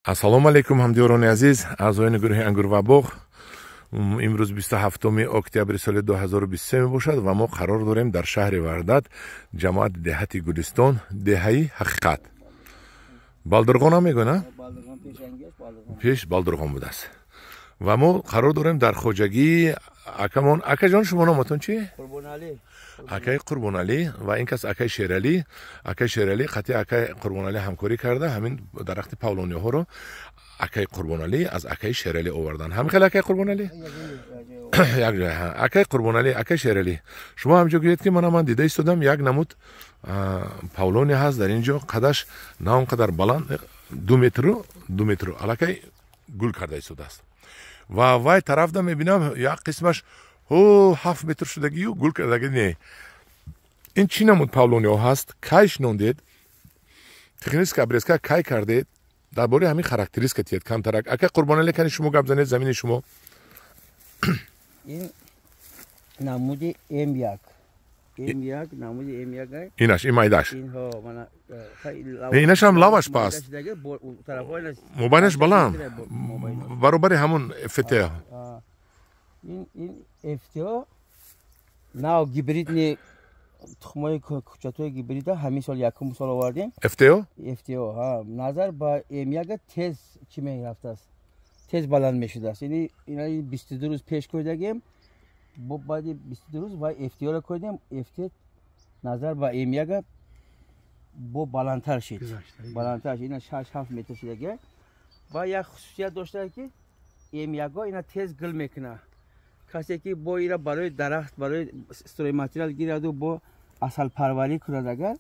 Ассалому алейкум ҳамдиёрони азиз, аъзоини гурӯҳи Ангур ва Боғ. имрӯз 27 октябри соли 2023 мебошад ва мо қарор дорем дар шаҳри Ваҳдат, ҷамоат деҳати Гулистон, деҳаи ҳақиқат. Балдурғон ҳам мегӯна? Пеш Балдурғон будааст. Ва мо қарор дорем дар хоҷагӣ акамон. Акаҷон шумо номатон чи? Қурбонали. Акай Қурбонали ва ин кас акай Шерали. Акай Шерали қати акай Қурбонали ҳамкорӣ карда ҳамин дарахти павлониҳоро акай Қурбонали аз акай Шерали овардан. Ҳамин хеле акай Қурбонали? Як ҷой. Акай Қурбонали, акай Шерали. Шумо ҳамҷо гӯед ки ман дида истодам як намуд павлони ҳаст дар ин ҷо, қадаш на он қадар баланд 2 метру алакай гул карда истодааст. Ва вай тарафда мебинам як қисмаш 7 метр шудагию гул кардаги не. Ин чӣ намуд павлониҳо ҳаст? Кай шинондед? Техническая обрезка кай кардед? дар бораи ҳамин характеристика тиед камтарак. Акай Қурбонали кани шумо гап занед замини шумо? Ин намуди М1. М1 намуди М1. Инаш, ин майдаш. Инҳо мана инаш ҳам лаваш паст. Мобайнаш баланд. Баробари ҳамун FTO. ин FTO нав гибридни тухмои кӯчатои гибрида ҳамин сол якум сол овардем. FTO? FTO ҳа назар ба М1 тез чӣ мерафтааст? Тез баланд мешудааст. Яъни ина 22 рӯз пеш кардагем. Бо баъди 22 рӯз ва FTO-ро кардем. FTO назар ба М1 бо баландтар шид. Баландтар шид. Ина 6-7 метр шудаге. Ва як хусусият доштае ки М1 ина тез гул мекуна. Касе ки бо ира барои дарахт, барои стройматериал гираду бо асалпарварӣ кунад агар,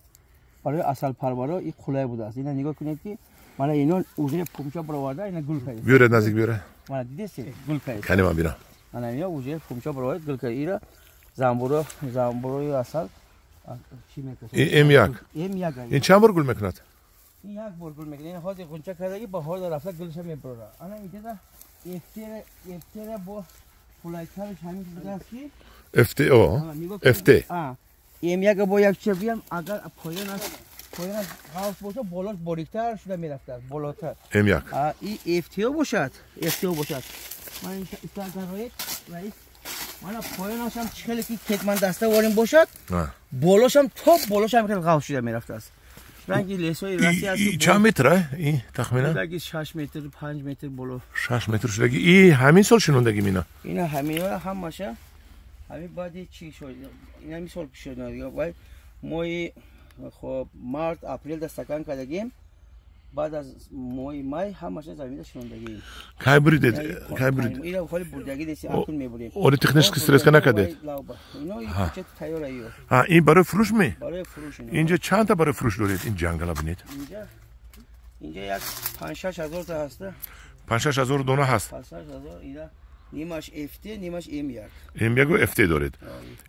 барои асалпарваро ин қулай будааст. Ина нигоҳ кунед ки мана ино уже пумча бароварда, ина гул карид. Биёред наздик биёред. Мана дидеси гул карид. Кани ман бинам. Мана ино уже пумча бароварда гул карид. Ира замбурои асал чӣ мекунад? М1. М1. Ин чанд бор гул мекунад? Ин як бор гул мекунад. Ин ҳозир ғунча кардаги баҳорда рафта гулша мебарад. Ана иҷода FTR бо қулайтарш ҳамин будааст ки FTO. FT. М1 бо як чӣ биям агар поёнаш ғаф боша болош бориктар шуда мерафтааст, болотар. М1. И FTO бошад. Ман ислагарои раис мана поёнашам чхеле ки кетман даставорим бошад. Болошам топ болошам хел ғаф шуда мерафтааст. ранги лесои Россия аст. Чанд метр ин тахминан? 6 метр, 5 метр боло. 6 метр шудаги. И ҳамин сол шинондаги мина. Ина ҳамина ҳамаша. ҳамин баъди чӣ шуд? Ина мисол шуд. Вай мои хоб март, апрел да стакан кардагим. Баъд аз мои май ҳамаша замида шинондагӣ. Кай буридед? Кай бурид? Ира холи бурдагӣ деси акун мебурем. Оли технически стресска накардед? Ино чет тайёр аё. Ин барои фурӯш ме? Барои фурӯш. Инҷа чанд та барои фурӯш доред ин ҷангала бинед? Инҷа як 5-6 ҳазор та ҳаст. 5-6 ҳазор дона ҳаст. 5-6 ҳазор ира нимаш FT, нимаш М1. М1 FT доред.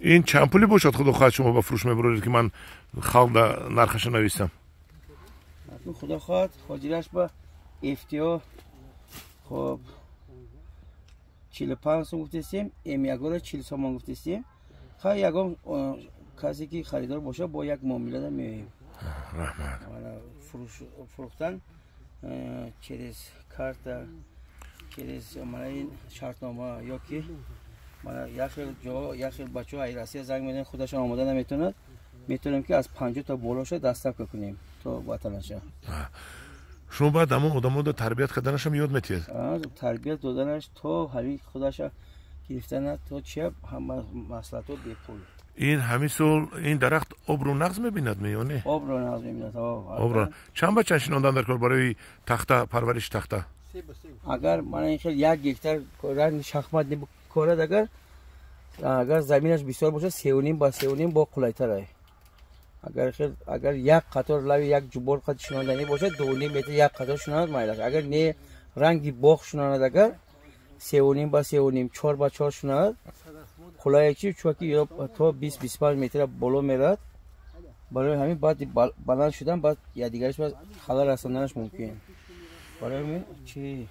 Ин чанд пули бошад худо хоҳад шумо ба фурӯш мебароред ки ман халда нархаша нависам? Худо хоҳад ҳозираш ба FTO хоб 45 сом гуфтесем, М1 40 сомон гуфтесем. Ха ягон касе ки харидор боша бо як муомила меоем. Раҳмат. Фурӯхтан через карта, через манаин шартнома ёки мана яхел ҷо, яхел бачаҳо ай Россия занг мезананд, худашон омода наметавонад. Метавонем ки аз 50 та болоша дастафка кунем то ватанаша. шумо баъд ҳамон одамода тарбият карданашам ёд метиҳед? Тарбият доданаш то ҳамин худаша гирифтана то чия ҳама маслиҳатҳо бепул. ин ҳамин сол ин дарахт обру нағз мебинад ё не? Обро нағз мебинад. Обро. Чанд бачаҳ шинондан дар кор барои тахта, парвариши тахта? Агар мана ин хел 1 гектар ранги шахмат корад, агар заминаш бисёр бошад 3.5 ба 3.5 бо қулайтарай. Агар як қатор лави як ҷубор қад шинондани бошад 2.5 метр як қатор шинонад майдаш. Агар не ранги боғ шинонад, агар 3.5 ба 3.5 4 ба 4 шинонад қулай чи чуки то 20-25 метр боло мерад. барои ҳамин баъди баланд шудан баъд якдигараш ба халал расонданаш мумкин. барои ҳамин чи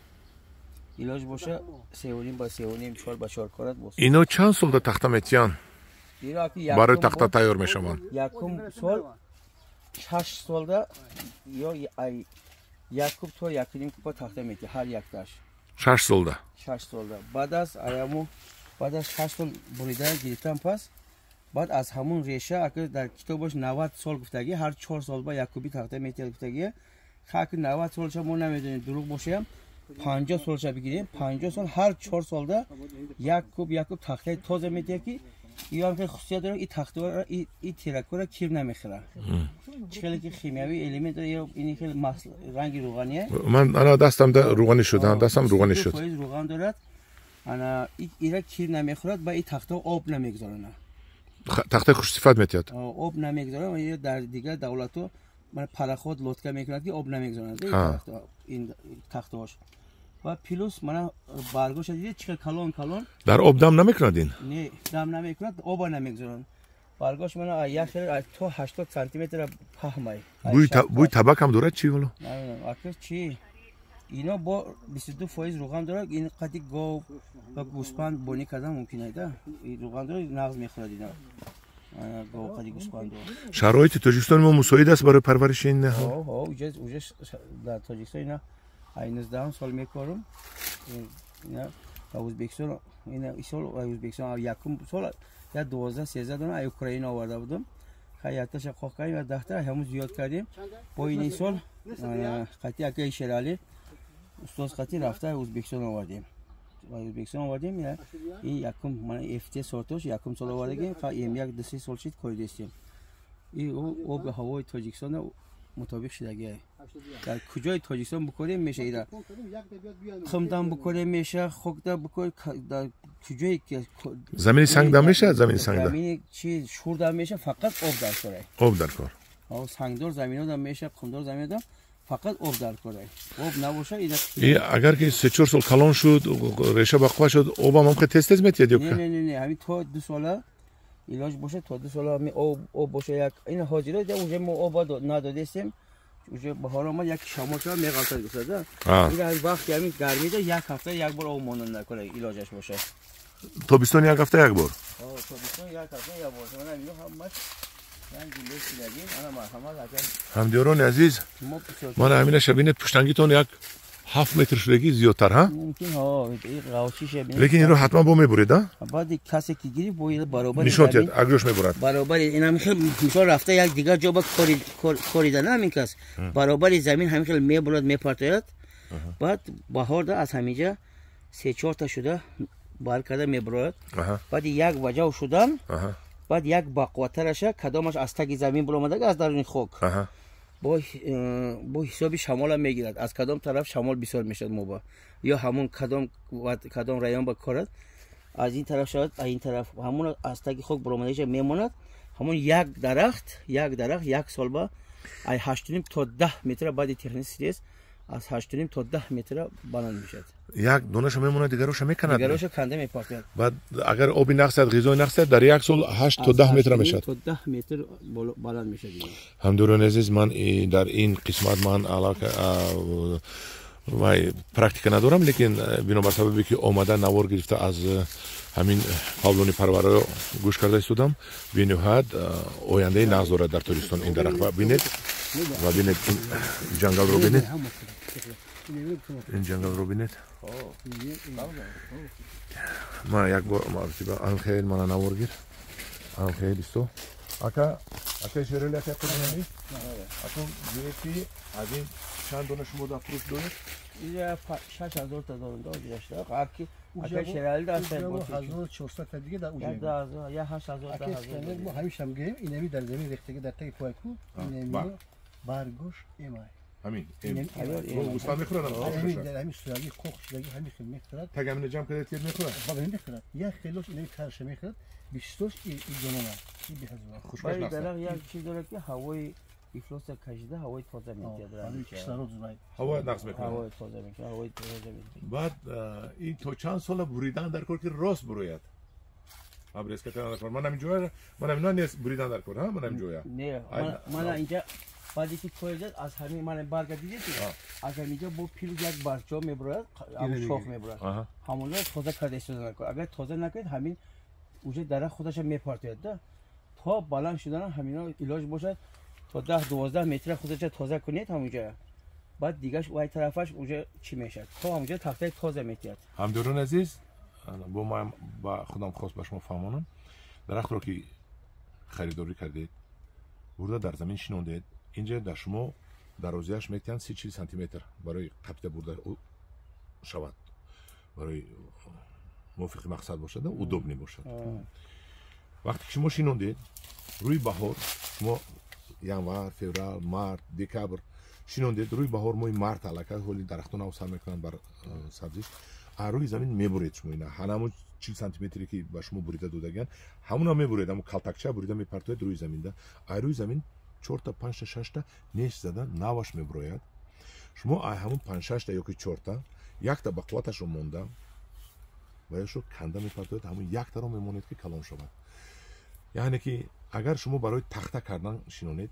илоҷ боша 3.5 ба 3.5 4 ба 4 корад бос. Ино чанд сол да тахта метиян? Барои тахта тайёр мешаванд. Якум сол 6 солда ё یک کوب تا یک و نیم کوب تخته میتی هر یک تاش 6 solda. 6 سال بعد از ایامو بعد از 6 سال بریده گرفتم پس بعد از همون ریشه اگر در کتابش 90 سال گفتگی هر 4 سال با یک کوبی تخته میتی گفتگی خاک 90 سالش ما نمیدونیم دروغ باشه 50 سالش بگیریم 50 سال هر 4 سال ده یک کوب تخته تازه میتی که یا که خصوصیت داره این تخته را این تیراکو را کیر نمیخوره چخیلی که کیمیایی الیمنت داره یا اینی که رنگ روغنیه من انا دستم ده روغنی شدم دستم روغنی شد روغن دارد انا اینا کیر نمیخورد با این تخته آب نمیگذارن تخته خوش استفاده میتید آب نمیگذارن و در دیگه دولت‌ها من پرخود لطکه میکنند که آب نمیگذارن این تخته‌اش و پیلوس من برگوش دیدی چه کلون در آب دم نمیکردین نه دم نمیکرد آب نمیگذارن برگوش من یک تو 80 سانتی متر پهمای بوی تبک هم داره چی ولو نه اکه چی اینا با 22% روغن داره این قدی گاو و گوسفند بونی کردن ممکنه ده روغن داره نغز میخوره اینا گاو قدی گوسفند شرایط تاجیکستان ما مساعد است برای پرورش این نه اوجه در تاجیکستان اینا 19 سال میکارم اینا ازبکستان اینا سال ازبکستان یکم سال یا 12 13 دونه اوکراین آورده بودم خیاتش خوکای و دهتا همون زیاد کردیم با این سال قطعی اگه شرالی استاد قطعی رفته ازبکستان آوردیم این یکم من افتی سورتوش یکم سال آوردیم این یک دستی سال شد کاری دستیم این او به هوای تاجیکستان مطابق شدگیه در کجای تاجیکستان بکنیم میشه ایران خمدان بکنیم میشه خوکدا بکنیم در کجایی که زمین سنگ دام میشه زمین چی شور دام میشه فقط آب در کاره آب در کار سنگدار زمین دام میشه خمدار زمین دام فقط آب در کاره آب نباشه اگر که 3-4 سال کلان شد ریشه بقوا شد آب هم که تست میتید نه همین تو 2 ساله علاج باشه تا 2 سال می آب باشه یک این حاضره ده اونجا ما آب ندادیم اونجا بهار اومد یک شامل شد میغلطه گذاشته این وقت همین گرمی ده یک هفته یک بار آب مانند نکنه علاجش باشه تابستان یک هفته یک بار تابستان یک هفته یک بار من اینو هم رنگ لیست دیدیم انا مرحمت اگر همدیاران عزیز من همین شبینه پشتنگیتون یک 7 متر شدگی زیادتر ها ممکن ها این قاوچیشه لیکن این رو حتما با میبرید ها بعد کسی که گیری باید برابر نشون داد اگروش میبرد برابر اینا میخواد رفته یک دیگه جا با کوریدن همین کس برابر زمین همین خیلی میبرد میپرتاید بعد بهار ده از همینجا 3-4 تا شده بار کرده میبرد بعد یک وجه شدن بعد یک باقواترش کدامش از تگ زمین بالا اومده از درون خوک با حساب شمال هم میگیرد از کدام طرف شمال بسیار میشد موبا یا همون کدام رایان با کارد از این طرف شد این طرف همون از تگ خوک برآمدهش میماند همون یک درخت یک سال با 8.5 تا 10 متر بعد تکنیک از 8.5 تا 10 متر بلند میشد یک دونش میمونه دیگرش میکند دیگرش کنده میپاید بعد اگر آبی نقصد غذای نقصد در یک سال 8 تا 10 متر میشد تا 10 متر بلند میشد همدوران عزیز من در این قسمت من علاقه و پرکتیک ندارم لیکن بنابر سببی که آمده نوار گرفته از همین قابلونی پرورا گوش کرده استودم بنهایت آینده نغز دارد در تاجیکستان این درخت و ببینید این جنگل رو ببینید این جنگل رو ببینید ما یک بار مرتبه الخیر من نوار گیر الخیر استو اکا شیرلی اکا کنید اکا دیگه از این چند دونه شما در فروش دارید اینجا 6000 تا دارند دیگه اکا شیرلی داشت 1400 تا دیگه در اونجا یا 8000 تا ما همیشه هم گیم اینمی در زمین ریختگی در تای پایکو اینمی برگوش ایمای همین گوسفند میخورن همین سورالی خوک شدگی همین خیلی میخورد تگمین جمع کرده تیر میخورن بابا میخورد یک خیلوش اینمی کارش میخورد 22 این دونونه این به خوشبخت درخت یک چیز داره که هوای افلاس کشیده هوای تازه میگیره هوا نقص میکنه هوای تازه میکنه هوای تازه میگیره بعد این تو چند سال بریدن در کار که راست بروید ابریز که در کار من همینجا نیست بریدن در کار ها من همینجا نه من اینجا بعدی که کویزد از همین من برگردیدی از همینجا با پیل یک برچا میبرد شاخ میبرد همون تازه کرده استفاده نکنه اگر تازه نکنید همین اوجه درخت خودش میپارتید تا بلند شدن همینا علاج باشد تا 10-12 متر خودش تازه کنید همونجا بعد دیگهش وای طرفش اونجا چی میشه تا اونجا تخته تازه میتیاد. همداران عزیز با ما با خودم خواست به شما فهمانم درخت رو که خریداری کردید برده در زمین شنوندید اینجا در شما درازیش میتونن 30-40 سانتی متر برای قطع برده شود برای موافق مقصد باشد و удобный باشد. وقتی که شما شنوندید روی بهار شما январ феврал март декабр шинондед рӯи баҳор моҳи март аллакай ҳоли дарахтон авсар мекунанд бар сабзиш рӯи замин мебуред шумо ина ҳанаму 40 сантиметре ки ба шумо бурида додаган ҳамуна мебуред ҳамун калтакча бурида мепартоед рӯи заминда рӯи замин 4 5 6 неш зада наваш мебурояд шумо ҳамун 5 6 ё ки 4 якта ба қувваташро монда ва яшо канда мепартоед ҳамун яктаро мемонед ки калон шавад яъне ки агар шумо барои тахта кардан шинонед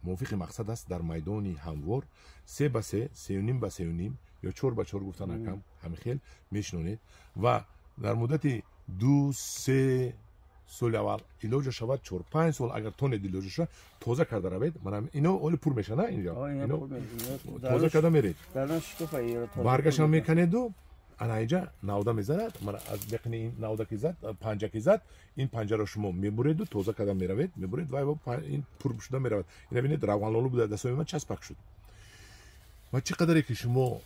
мувофиқи мақсад аст дар майдони ҳамвор 3 ба 3 3.5 ба 3.5 ё 4 ба 4 гуфтан акам ҳамихел мешинонед ва дар муддати 2-3 соли аввал илоҷа шавад 4-5 сол агар тонед илоҷаша тоза карда равед манам ино оли пур меша на инҷо тоза карда меред баргашам меканеду ана инҷа навда мезанад ман аз беқини ин навда ки зад панҷа ки зад ин панҷаро шумо мебуреду тоза карда меравед мебуред ва ин пур шуда меравад ина бинед равғанлолу буда дастои ман часпак шуд ва чӣ қадаре ки шумо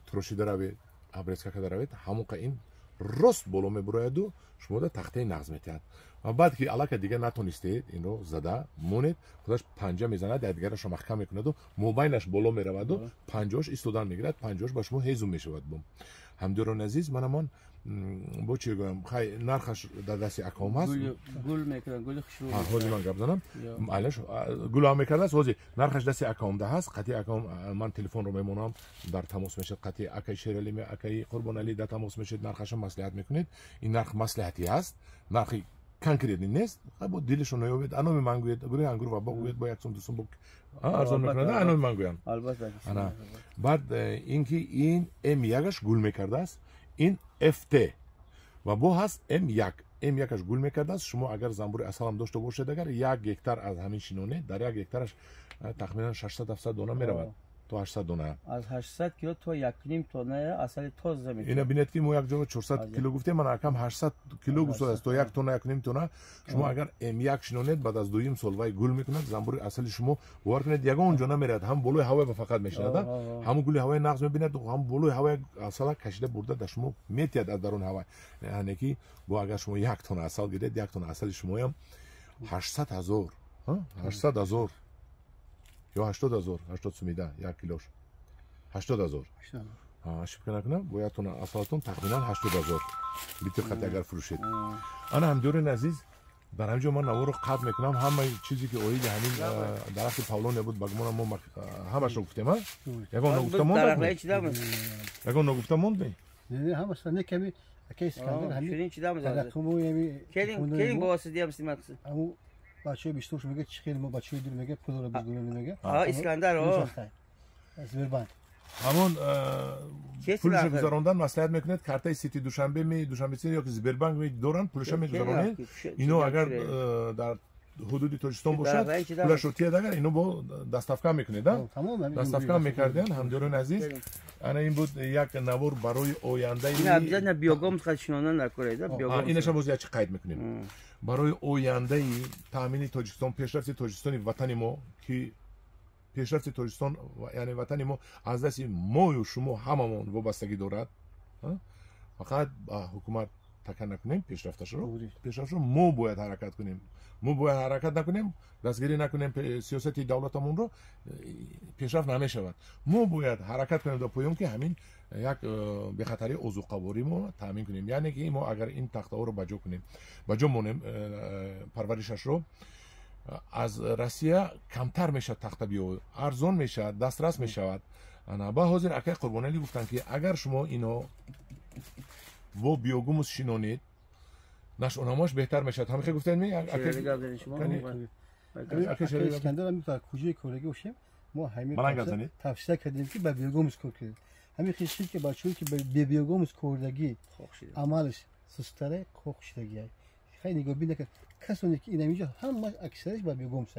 турошида равед абрезка карда равед ҳамонқа ин рост боло мебурояду шумода тахтаи нағз метиҳад ва баъд ки аллака дига натонистед инро зада монед худаш панҷа мезанад дигарашро маҳкам мекунаду мобайнаш боло мераваду панҷош истодан мегирад панҷош ба шумо ҳезум мешавад бом ҳамдиёрони азиз манамон бо чӣ гӯям хай нархаш дар дасти акаом ҳаст гул мекунад гули хушрӯ ҳозир ман гап занам айлаш гулам мекардааст ҳозир нархаш дасти акаомда ҳаст қатъи акаом ман телефонро мемонам дар тамос мешавад қатъи акаи шералӣ акаи қурбоналӣ дар тамос мешавад нархаша маслиҳат мекунед ин нарх маслиҳатӣ аст нархи конкретни нест бо дилашон наёбед аноми ман гӯед гуроҳи ангур ва боғ гӯед бо 100 200 бо арзон мекунад аноми ман гӯям албатта баъд ин ки ин M1аш гул мекардааст ин FT ва бо ҳаст M1аш гул мекардааст шумо агар занбури асалам дошта бошед агар 1 гектар аз ҳамин шиноне дар 1 гектараш тахминан 600-700 дона меравад то 800 дона аз 800 кило то 1.5 тонна асали тоза мекунад ина бинед ки мо як ҷо 400 кило гуфтем ман акам 800 кило гуфтааст то 1 тонна 1.5 тонна шумо агар M1 шинонед баъд аз дуюм сол вай гул мекунад занбури асали шумо бовар кунед ягон ҷо намерад ҳам болои ҳавои ба фақат мешинад ҳамун гули ҳавои нағз мебинад ҳам болои ҳавои асала кашида бурда дар шумо метиҳад аз даруни ҳава яъне ки бо агар шумо 1 тонна асал гиред 1 тонна асали шумоям 800,000 800,000 ё 80,000 80 сумида 1 килош 80,000 ошибка накунам бо 1 тонна асалтон тахминан 80,000 литр қатъи агар фурӯшед ана ҳамдиёрони азиз дар ҳамҷо ман наворо қатъ мекунам ҳамаи чизе ки оиди ҳамин дарахти павлоне буд ба гумонам мо ҳамашро гуфтем ягон нагуфта монд ягон нагуфта монд не ҳамаш не ками ака искандар ҳамин рақаму ями келин боваси диям симатси аму бачаи биштуш мега чихел мо бачаи дир мега пулро бигунем мега искандар Сбербанк ҳамон пулашо гузарондан маслиҳат мекунед картаи сити душанбе душанбеси ё ки Сбербанк доранд пулаша мегузаронед ино агар дар ҳудуди тоҷикистон бошад пулашро тиед агар ино бо даставка мекунед даставка мекарден ҳамдиёрони азиз ана ин буд як навор барои ояндаи инаша боз ячи қайд мекунем барои ояндаи таъмини тоҷикистон пешрафти тоҷикистони ватани мо ки пешрафти тоҷикистон яъне ватани мо аз дасти мою шумо ҳамамон вобастагӣ дорад фақат ба ҳукумат така накунем пешрафташро мо бояд ҳаракат кунем мо бояд ҳаракат накунем дастгирӣ накунем сиёсати давлатамонро пешрафт намешавад мо бояд ҳаракат кунем до поём ки ҳамин як бехатарии озуқавориро таъмин кунем яъне ки мо агар ин тахтаҳоро ба ҷо монем парваришашро аз Россия камтар мешавад тахта биё арзон мешавад дастрас мешавад ба ҳозир акаи қурбоналӣ гуфтанд ки агар шумо ино бо биогумус шинонед нашонамош беҳтар мешавад ҳамихе гуфтед искандар куҷои корагӣ бошем мо ҳамин тавсия кардем ки ба биогумус кор кардем ҳамин хишид ки бачаҳое ки бе биогумус кордагӣ амалаш сустаре хох шудагӣ хай нигоҳ бинакард касоне ки инамиҷо ҳамаш аксараш ба биогумус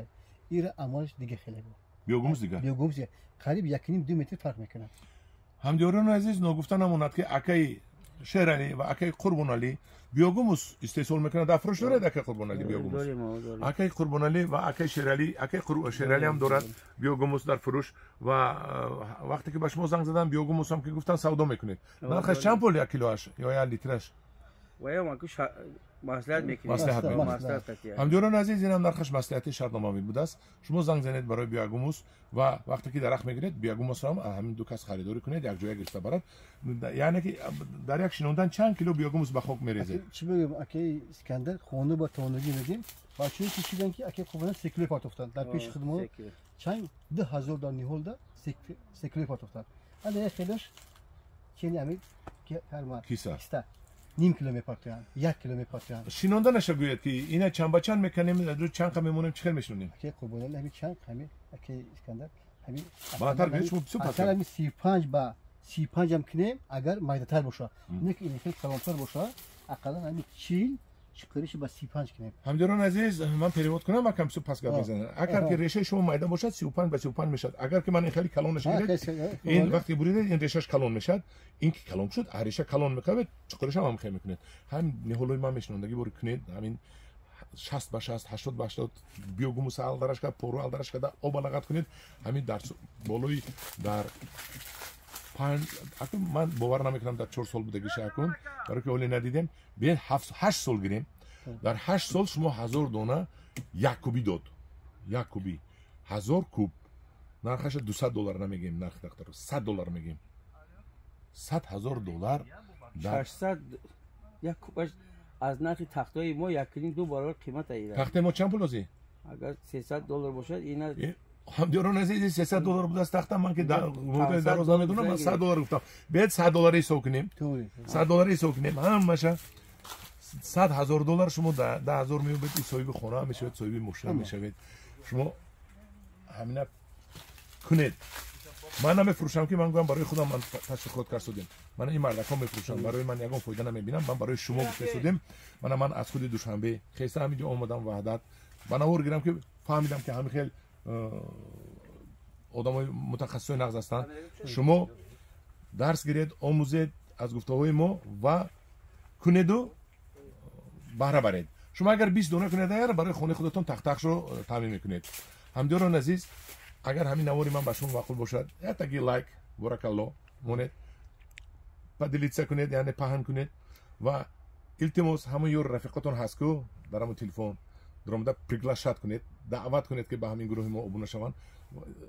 این عملش دیگه خیلی بود. بیوگوموس دیگه بیوگوموس قریب 1.5 2 متر فرق میکنه. همدیوران عزیز نگفتن امونت که اکای شیر علی و اکای قربان علی بیوگوموس استفاده میکنه در فروش داره اکای قربان علی بیوگوموس اکای قربان علی و اکای شیر علی اکای شیر علی هم دارد بیوگوموس در فروش و وقتی که به شما زنگ زدم بیوگوموس هم که گفتن سودا میکنید نرخش چند پول یک کیلوش یا یک لیترش مصلحت میکنید همدیوران عزیز این هم نرخش مصلحتی شرطنامه بوده است شما زنگ زنید برای بیوگوموس و وقتی که درخت میگیرید بیوگوموس هم همین دو کس خریداری کنید یک جای گرفته برات یعنی که در یک شنوندن چند کیلو بیوگوموس به خاک میریزه چی بگم اکی اسکندر خونه با تونگی میگیم بچه‌ای که چیدن که اکی خوبن سیکلی پات افتاد در پیش خدمت چند 2000 دلار نیولدا سیکلی پات افتاد حالا خیلیش چنین امید که فرما کیسه نیم کیلومتر پاتیان 1 کیلومتر پاتیان شینونده نشه گوید که اینا چند با چند میکنیم رو چند خم میمونیم چخل میشونیم که قربان همین چند خمی اکی اسکندر همین بالاتر گوش مو سوپر اصلا همین 35 با 35 هم کنیم اگر مایدتر باشه نه که این خیلی کلانتر باشه اقلا همین 40 چقدرش با 35 کنیم همدیران عزیز من پیروت کنم کم سو پس گپ بزنم اگر که ریشه شما مایده باشد 35 به 35 میشد اگر که من این خیلی کلان نشه این وقتی بریده این ریشش کلان میشد این که کلان شد ریشه کلان میکنه چقدرش هم خیلی میکنه هم نهولوی من میشنوندگی برو کنید همین 60 به 60 80 به 80 بیوگوموس الدرش که پرو الدرش که آب لغت کنید همین در بالای در من باور نمیکنم در 4 سال بودگی شکن برای که اولی ندیدم بیاین 8 سال گیریم در 8 سال شما 1000 دانه یک کوبی داد یک کوبی 1000 کوب نرخش 200 دلار نمیگیم نرخ دکتر 100 دلار میگیم 100,000 دلار در 600 یک کوبش از نرخ تختای ما 1.5 2 برابر قیمت ایران تخت ما چند پولازی اگر 300 دلار باشد اینا همدیران عزیز 300 دلار بود است تختم من که در روزنامه میدونم من 100 دلار گفتم بیاد 100 دلاری حساب کنیم 100 دلاری حساب کنیم هم باشه 100,000 دلار شما 10,000 میوبید صاحب خونه هم میشوید صاحب مشتری میشوید شما همینا کنید من نمیفروشم که من گفتم برای خودم من تشکر کردم من این مردکا میفروشم برای من یگان فایده نمیبینم من برای شما گفتم من از خود دوشنبه خیسته همینجا اومدم وحدت بناور گیرم که فهمیدم که همین خیلی آدمای متخصص نغز هستند شما درس گیرید آموزید از گفته‌های ما و کنید و بهره برید شما اگر 20 دونه کنید برای خونه خودتون تخت رو تامین میکنید همدیران عزیز اگر همین نواری من به شما معقول باشد یه لایک بارک الله مونید پادلیتسا کنید یعنی پهن کنید و التماس همون یور رفیقاتون هست که در همون تلفن درآمده پریگلاشات کنید دعوت کنید که به همین گروه ما عضو شوند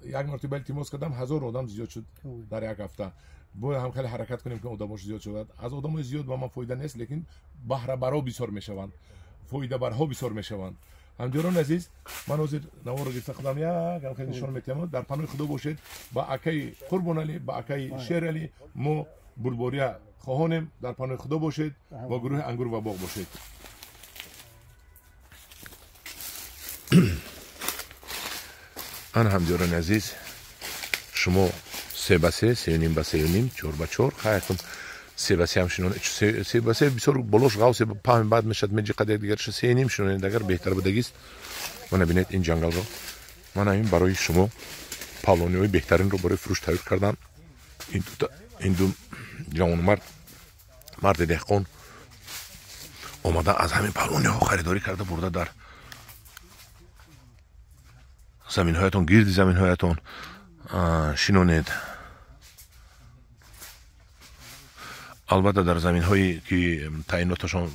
یک مرتبه التماس کردم 1000 آدم زیاد شد در یک هفته باید هم خیلی حرکت کنیم که آدمش زیاد شود از آدمای زیاد با ما فایده نیست لیکن بهره برا بسیار میشوند فایده برها بسیار میشوند همدیران عزیز من حاضر نوار رو گرفته خودم یک خیلی نشان میتونم در پناه خدا باشید با اکای قربان علی با اکای شیر علی ما بلبوریا خواهانیم در پناه خدا باشید با گروه انگور و باغ باشید آن همدیران عزیز شما 3 به 3 3 به 3 4 به 4 خیرتون 3 به 3 هم شنون 3 به 3 بسیار بلوش غوث پاهم بعد میشد میجی قدر دیگر 3 شنون اگر بهتر بودگیست من ببینید این جنگل رو من همین برای شما پالونیوی بهترین رو برای فروش تهیه کردم این دو جوان مرد دهقان اومده از همین پالونیو خریداری کرده برده در زمین هایتون گیرد زمین هایتون شنونید البته در زمین هایی که تعیناتشان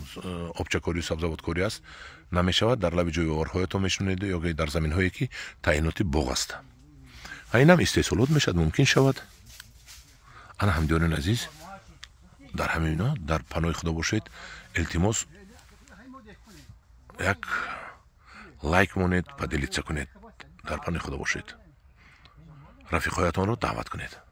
آبچه‌کاری و سبزیجات‌کاری است نمیشود در لب جویبارهایتون میشونید یا در زمین هایی که تعینات باغ است این هم استحصالات میشد ممکن شود انا همدیران عزیز در همینا در پناه خدا باشید التماس یک لایک مونید و دلیتسا کنید در پناه خدا باشید رفیقایتان رو دعوت کنید